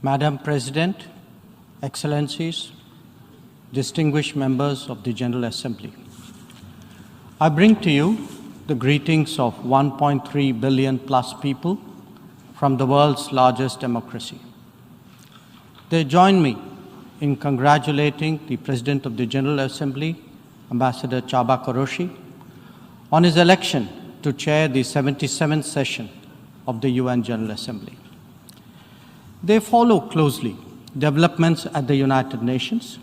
Madam President, Excellencies, distinguished members of the General Assembly, I bring to you the greetings of 1.3 billion plus people from the world's largest democracy. They join me in congratulating the President of the General Assembly, Ambassador Csaba Kőrösi, on his election to chair the 77th session of the UN General Assembly. They follow closely developments at the United Nations,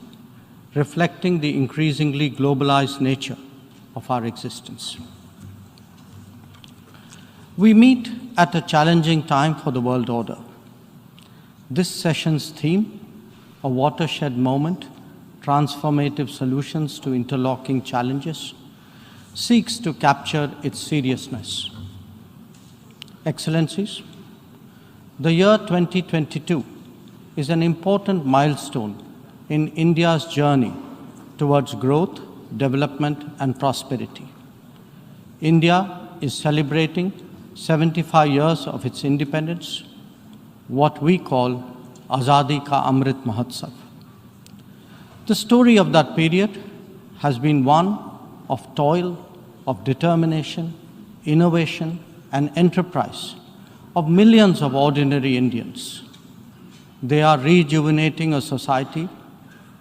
reflecting the increasingly globalized nature of our existence. We meet at a challenging time for the world order. This session's theme, a watershed moment, transformative solutions to interlocking challenges, seeks to capture its seriousness. Excellencies, the year 2022 is an important milestone in India's journey towards growth, development, and prosperity. India is celebrating 75 years of its independence, what we call Azadi Ka Amrit Mahotsav. The story of that period has been one of toil, of determination, innovation, and enterprise of millions of ordinary Indians. They are rejuvenating a society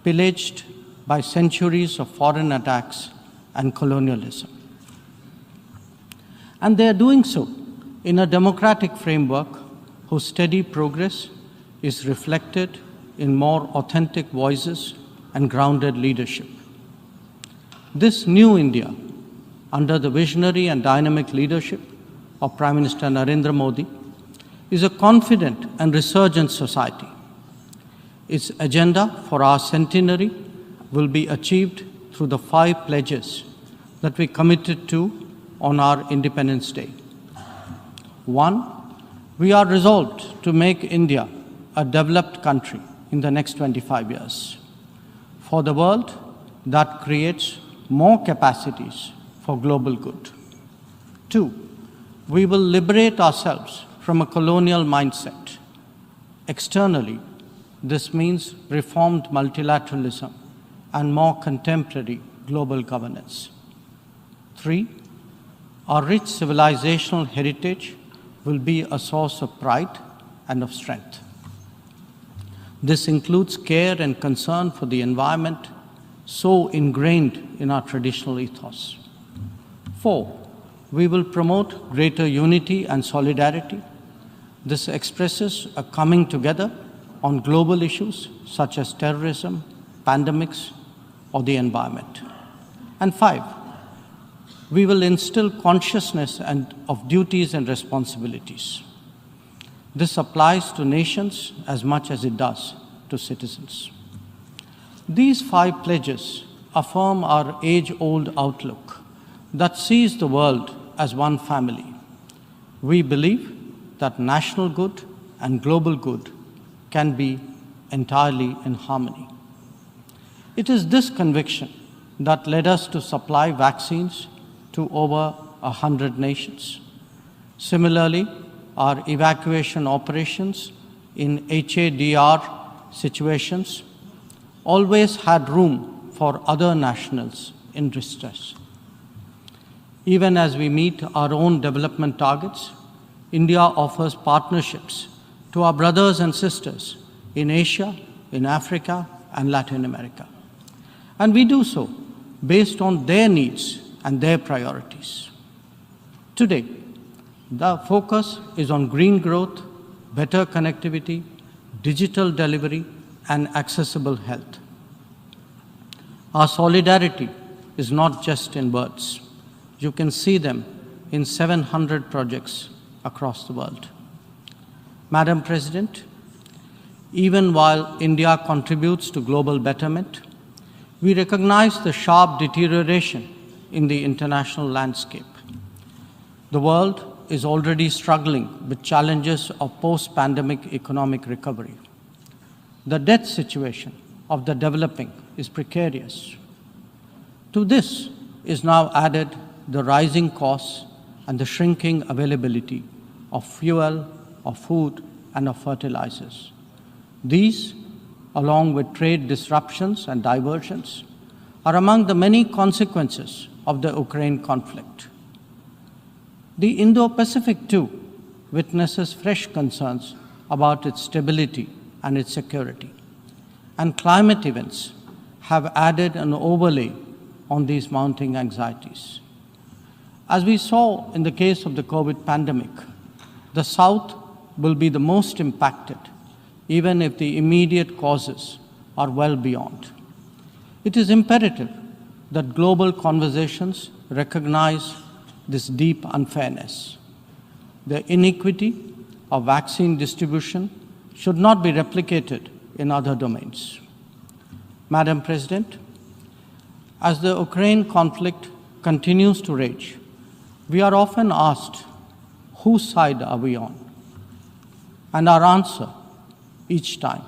pillaged by centuries of foreign attacks and colonialism. And they are doing so in a democratic framework whose steady progress is reflected in more authentic voices and grounded leadership. This new India, under the visionary and dynamic leadership of Prime Minister Narendra Modi, is a confident and resurgent society. Its agenda for our centenary will be achieved through the 5 pledges that we committed to on our Independence Day. 1, we are resolved to make India a developed country in the next 25 years. For the world, that creates more capacities for global good. 2, we will liberate ourselves from a colonial mindset. Externally, this means reformed multilateralism and more contemporary global governance. 3, our rich civilizational heritage will be a source of pride and of strength. This includes care and concern for the environment, so ingrained in our traditional ethos. 4, we will promote greater unity and solidarity. This expresses a coming together on global issues such as terrorism, pandemics, or the environment. And 5, we will instill consciousness of duties and responsibilities. This applies to nations as much as it does to citizens. These 5 pledges affirm our age-old outlook that sees the world as one family. We believe that national good and global good can be entirely in harmony. It is this conviction that led us to supply vaccines to over 100 nations. Similarly, our evacuation operations in HADR situations always had room for other nationals in distress. Even as we meet our own development targets, India offers partnerships to our brothers and sisters in Asia, in Africa, and Latin America. And we do so based on their needs and their priorities. Today, the focus is on green growth, better connectivity, digital delivery, and accessible health. Our solidarity is not just in words. You can see them in 700 projects across the world. Madam President, even while India contributes to global betterment, we recognize the sharp deterioration in the international landscape. The world is already struggling with challenges of post-pandemic economic recovery. The debt situation of the developing is precarious. To this is now added the rising costs and the shrinking availability of fuel, of food, and of fertilizers. These, along with trade disruptions and diversions, are among the many consequences of the Ukraine conflict. The Indo-Pacific, too, witnesses fresh concerns about its stability and its security. And climate events have added an overlay on these mounting anxieties. As we saw in the case of the COVID pandemic, the South will be the most impacted, even if the immediate causes are well beyond. It is imperative that global conversations recognize this deep unfairness. The inequity of vaccine distribution should not be replicated in other domains. Madam President, as the Ukraine conflict continues to rage, we are often asked, whose side are we on? And our answer each time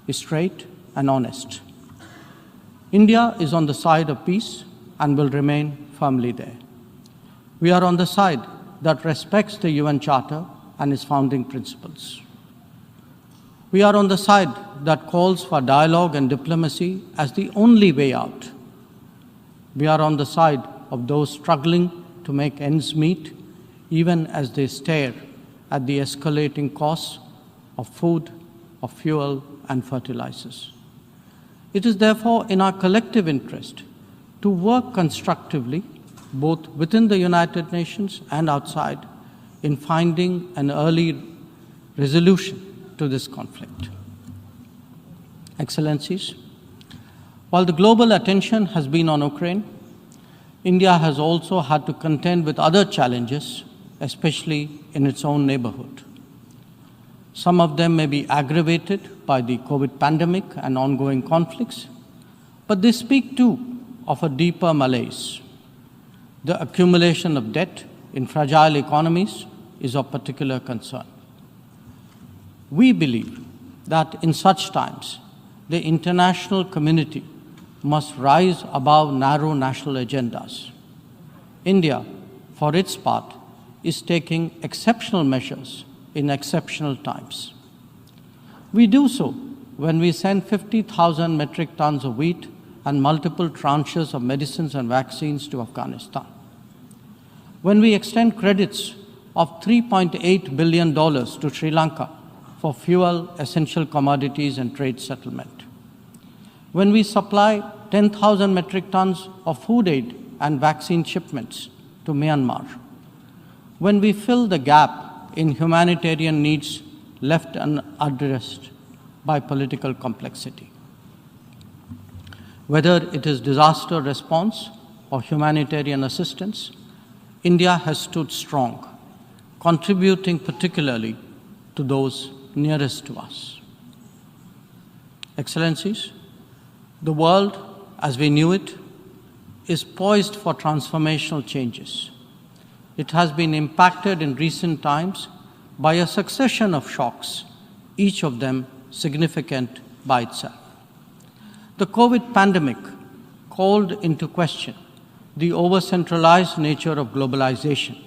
is straight and honest. India is on the side of peace and will remain firmly there. We are on the side that respects the UN Charter and its founding principles. We are on the side that calls for dialogue and diplomacy as the only way out. We are on the side of those struggling to make ends meet, even as they stare at the escalating costs of food, of fuel, and fertilizers. It is therefore in our collective interest to work constructively, both within the United Nations and outside, in finding an early resolution to this conflict. Excellencies, while the global attention has been on Ukraine, India has also had to contend with other challenges, especially in its own neighborhood. Some of them may be aggravated by the COVID pandemic and ongoing conflicts, but they speak too of a deeper malaise. The accumulation of debt in fragile economies is of particular concern. We believe that in such times, the international community must rise above narrow national agendas. India, for its part, is taking exceptional measures in exceptional times. We do so when we send 50,000 metric tons of wheat and multiple tranches of medicines and vaccines to Afghanistan. When we extend credits of $3.8 billion to Sri Lanka for fuel, essential commodities, and trade settlement. When we supply 10,000 metric tons of food aid and vaccine shipments to Myanmar. When we fill the gap in humanitarian needs left unaddressed by political complexity. Whether it is disaster response or humanitarian assistance, India has stood strong, contributing particularly to those nearest to us. Excellencies, the world, as we knew it, is poised for transformational changes. It has been impacted in recent times by a succession of shocks, each of them significant by itself. The COVID pandemic called into question the over-centralized nature of globalization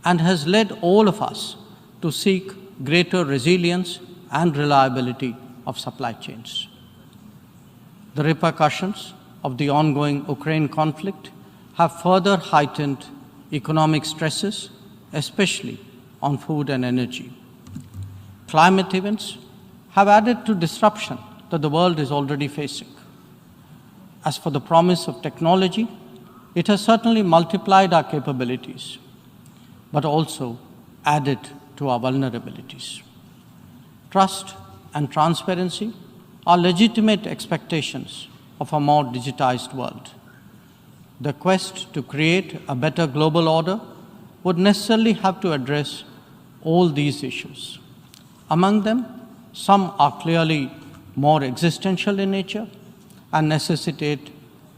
and has led all of us to seek greater resilience and reliability of supply chains. The repercussions of the ongoing Ukraine conflict have further heightened economic stresses, especially on food and energy. Climate events have added to disruption that the world is already facing. As for the promise of technology, it has certainly multiplied our capabilities, but also added to our vulnerabilities. Trust and transparency are legitimate expectations of a more digitized world. The quest to create a better global order would necessarily have to address all these issues. Among them, some are clearly more existential in nature and necessitate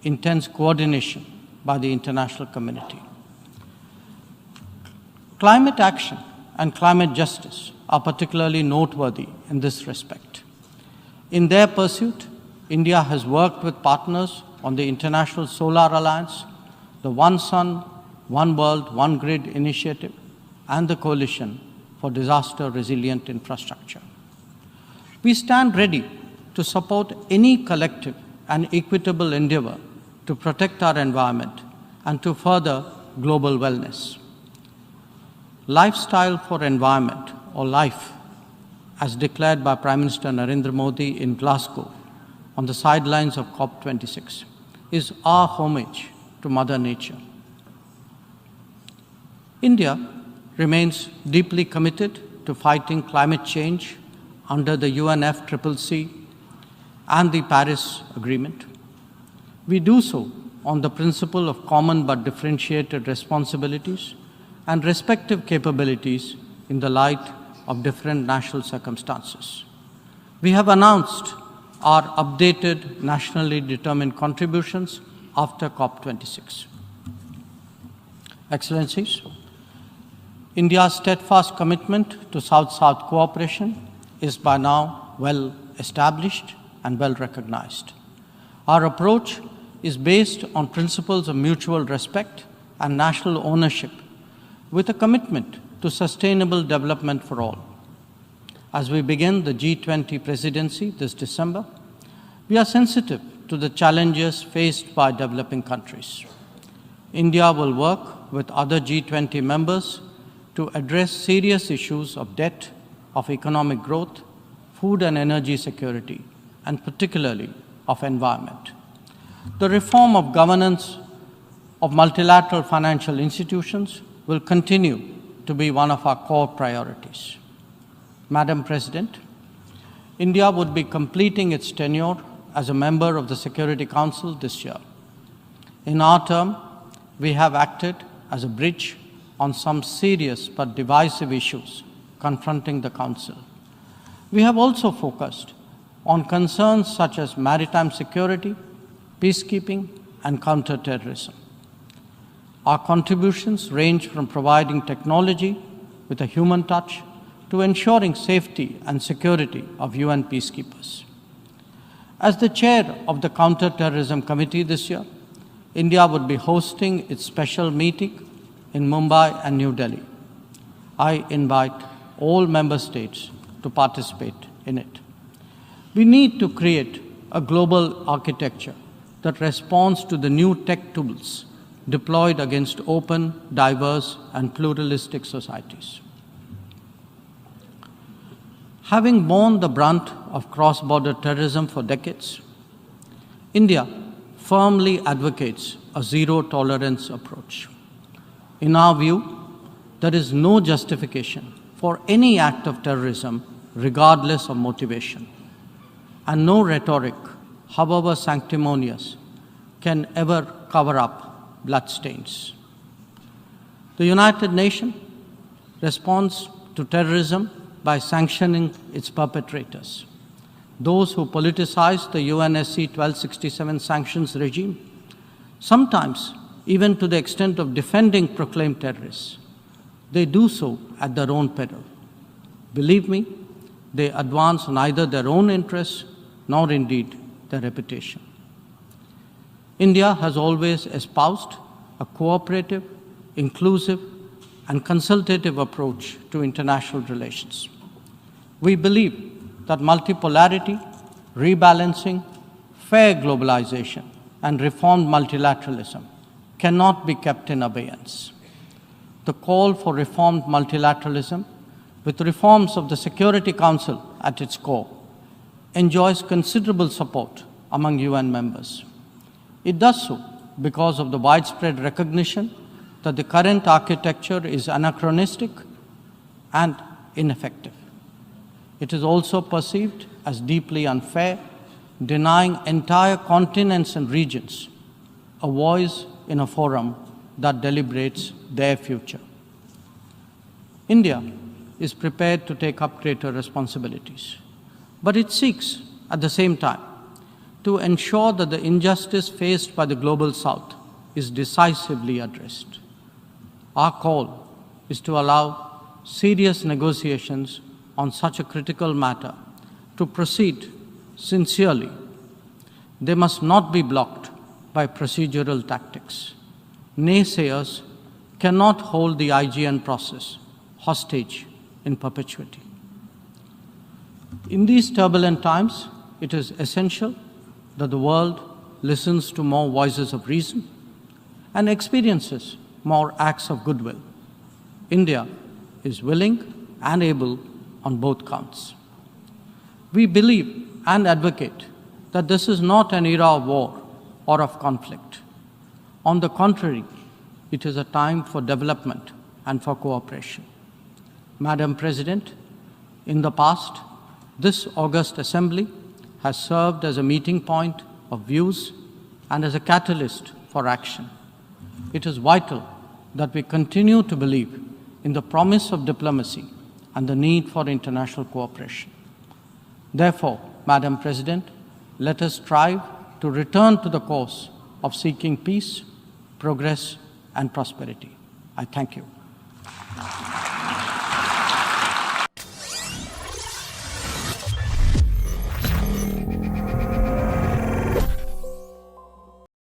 intense coordination by the international community. Climate action and climate justice are particularly noteworthy in this respect. In their pursuit, India has worked with partners on the International Solar Alliance, the One Sun, One World, One Grid initiative, and the Coalition for Disaster Resilient Infrastructure. We stand ready to support any collective and equitable endeavor to protect our environment and to further global wellness. Lifestyle for environment, or LIFE, as declared by Prime Minister Narendra Modi in Glasgow on the sidelines of COP26, is our homage to Mother Nature. India remains deeply committed to fighting climate change under the UNFCCC and the Paris Agreement. We do so on the principle of common but differentiated responsibilities and respective capabilities in the light of different national circumstances. We have announced our updated nationally determined contributions after COP26. Excellencies, India's steadfast commitment to South-South cooperation is by now well established and well recognized. Our approach is based on principles of mutual respect and national ownership, with a commitment to sustainable development for all. As we begin the G20 presidency this December, we are sensitive to the challenges faced by developing countries. India will work with other G20 members to address serious issues of debt, of economic growth, food and energy security, and particularly of environment. The reform of governance of multilateral financial institutions will continue to be one of our core priorities. Madam President, India would be completing its tenure as a member of the Security Council this year. In our term, we have acted as a bridge on some serious but divisive issues confronting the Council. We have also focused on concerns such as maritime security, peacekeeping, and counterterrorism. Our contributions range from providing technology with a human touch to ensuring safety and security of UN peacekeepers. As the chair of the Counterterrorism Committee this year, India would be hosting its special meeting in Mumbai and New Delhi. I invite all member states to participate in it. We need to create a global architecture that responds to the new tech tools deployed against open, diverse, and pluralistic societies. Having borne the brunt of cross-border terrorism for decades, India firmly advocates a zero-tolerance approach. In our view, there is no justification for any act of terrorism regardless of motivation, and no rhetoric, however sanctimonious, can ever cover up bloodstains. The United Nations responds to terrorism by sanctioning its perpetrators. Those who politicize the UNSC 1267 sanctions regime, sometimes even to the extent of defending proclaimed terrorists, they do so at their own peril. Believe me, they advance neither their own interests nor indeed their reputation. India has always espoused a cooperative, inclusive, and consultative approach to international relations. We believe that multipolarity, rebalancing, fair globalization, and reformed multilateralism cannot be kept in abeyance. The call for reformed multilateralism, with reforms of the Security Council at its core, enjoys considerable support among UN members. It does so because of the widespread recognition that the current architecture is anachronistic and ineffective. It is also perceived as deeply unfair, denying entire continents and regions a voice in a forum that deliberates their future. India is prepared to take up greater responsibilities, but it seeks, at the same time, to ensure that the injustice faced by the Global South is decisively addressed. Our call is to allow serious negotiations on such a critical matter to proceed sincerely. They must not be blocked by procedural tactics. Naysayers cannot hold the IGN process hostage in perpetuity. In these turbulent times, it is essential that the world listens to more voices of reason and experiences more acts of goodwill. India is willing and able on both counts. We believe and advocate that this is not an era of war or of conflict. On the contrary, it is a time for development and for cooperation. Madam President, in the past, this august assembly has served as a meeting point of views and as a catalyst for action. It is vital that we continue to believe in the promise of diplomacy and the need for international cooperation. Therefore, Madam President, let us strive to return to the course of seeking peace, progress, and prosperity. I thank you.